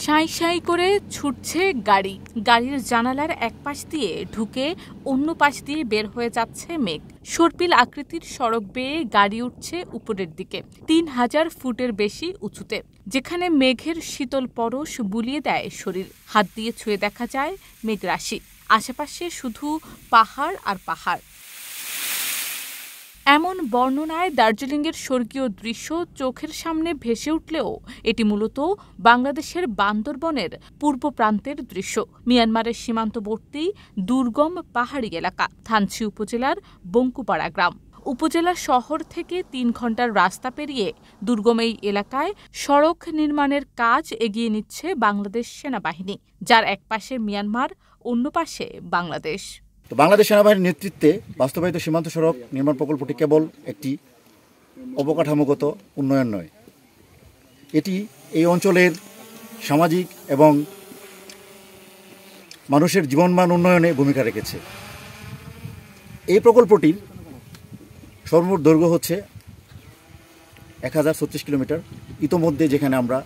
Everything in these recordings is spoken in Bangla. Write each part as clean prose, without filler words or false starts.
সাঁই সাঁই করে ছুটছে গাড়ি। গাড়ির জানালার এক পাশ দিয়ে ঢুকে অন্য পাশ দিয়ে বের হয়ে যাচ্ছে মেঘ। সর্পিল আকৃতির সড়ক বেয়ে গাড়ি উঠছে উপরের দিকে ৩,০০০ ফুটের বেশি উঁচুতে, যেখানে মেঘের শীতল পরশ বুলিয়ে দেয় শরীর। হাত দিয়ে ছুঁয়ে দেখা যায় মেঘরাশি। আশেপাশে শুধু পাহাড় আর পাহাড়। এমন বর্ণনায় দার্জিলিংয়ের স্বর্গীয় দৃশ্য চোখের সামনে ভেসে উঠলেও এটি মূলত বাংলাদেশের বান্দরবনের পূর্ব প্রান্তের দৃশ্য। মিয়ানমারের সীমান্তবর্তী দুর্গম পাহাড়ি এলাকা থানচি উপজেলার বঙ্কুপাড়া গ্রাম। উপজেলা শহর থেকে ৩ ঘণ্টার রাস্তা পেরিয়ে দুর্গম এই এলাকায় সড়ক নির্মাণের কাজ এগিয়ে নিচ্ছে বাংলাদেশ সেনাবাহিনী, যার এক পাশে মিয়ানমার, অন্য পাশে বাংলাদেশ। বাংলাদেশ সেনাবাহিনীর নেতৃত্বে বাস্তবায়িত সীমান্ত সড়ক নির্মাণ প্রকল্পটি কেবল একটি অবকাঠামোগত উন্নয়ন নয়, এটি এই অঞ্চলের সামাজিক এবং মানুষের জীবনমান উন্নয়নে ভূমিকা রেখেছে। এই প্রকল্পটির সর্বমোট দৈর্ঘ্য হচ্ছে ১,০৩৬ কিলোমিটার। ইতোমধ্যে যেখানে আমরা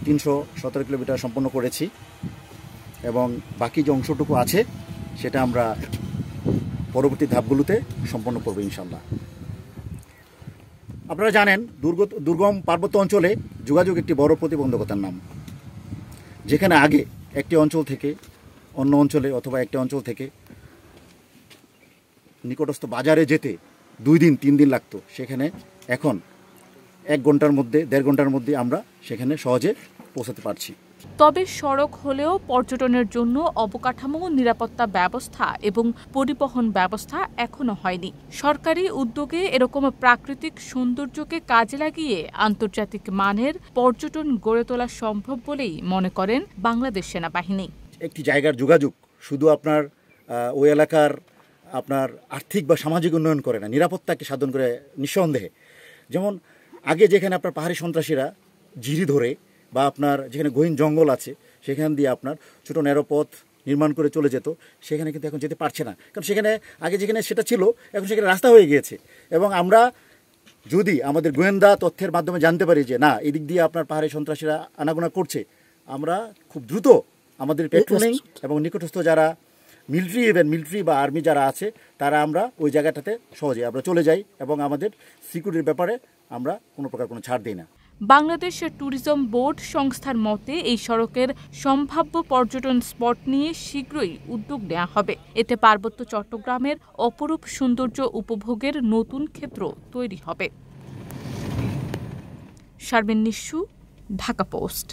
৩১৭ কিলোমিটার সম্পন্ন করেছি এবং বাকি যে অংশটুকু আছে সেটা আমরা পরবর্তী ধাপগুলোতে সম্পন্ন করব ইনশাল্লাহ। আপনারা জানেন, দুর্গম পার্বত্য অঞ্চলে যোগাযোগ একটি বড় প্রতিবন্ধকতার নাম। যেখানে আগে একটি অঞ্চল থেকে অন্য অঞ্চলে অথবা একটি অঞ্চল থেকে নিকটস্থ বাজারে যেতে 2 দিন 3 দিন লাগতো, সেখানে এখন 1 ঘন্টার মধ্যে 1.5 ঘন্টার মধ্যে আমরা সেখানে সহজে পৌঁছাতে পারছি। তবে সড়ক হলেও পর্যটনের জন্য অবকাঠামো, নিরাপত্তা ব্যবস্থা এবং পরিবহন ব্যবস্থা এখনো হয়নি। সরকারি উদ্যোগে এরকম প্রাকৃতিক সৌন্দর্যকে কাজে লাগিয়ে আন্তর্জাতিক মানের পর্যটন গড়ে তোলা সম্ভব বলেই মনে করেন বাংলাদেশ সেনাবাহিনী। একটি জায়গার যোগাযোগ শুধু আপনার ওই এলাকার আপনার আর্থিক বা সামাজিক উন্নয়ন করে না, নিরাপত্তাকে সাধন করে নিঃসন্দেহে। যেমন আগে যেখানে আপনার পাহাড়ি সন্ত্রাসীরা ঝিরি ধরে বা আপনার যেখানে গহীন জঙ্গল আছে সেখান দিয়ে আপনার ছোটো ন্যারোপথ নির্মাণ করে চলে যেত, সেখানে কিন্তু এখন যেতে পারছে না। কারণ সেখানে আগে যেখানে সেটা ছিল এখন সেখানে রাস্তা হয়ে গিয়েছে। এবং আমরা যদি আমাদের গোয়েন্দা তথ্যের মাধ্যমে জানতে পারি যে না, এদিক দিয়ে আপনার পাহাড়ি সন্ত্রাসীরা আনাগোনা করছে, আমরা খুব দ্রুত আমাদের পেট্রোলিং এবং নিকটস্থ যারা মিলিটারি বা আর্মি যারা আছে তারা আমরা ওই জায়গাটাতে সহজে আমরা চলে যাই এবং আমাদের সিকিউরিটির ব্যাপারে আমরা কোনো প্রকার কোনো ছাড় দিই না। বাংলাদেশ ট্যুরিজম বোর্ড সংস্থার মতে এই সড়কের সম্ভাব্য পর্যটন স্পট নিয়ে শীঘ্রই উদ্যোগ নেওয়া হবে। এতে পার্বত্য চট্টগ্রামের অপরূপ সৌন্দর্য উপভোগের নতুন ক্ষেত্র তৈরি হবে। শারমিন নিশু, ঢাকা পোস্ট।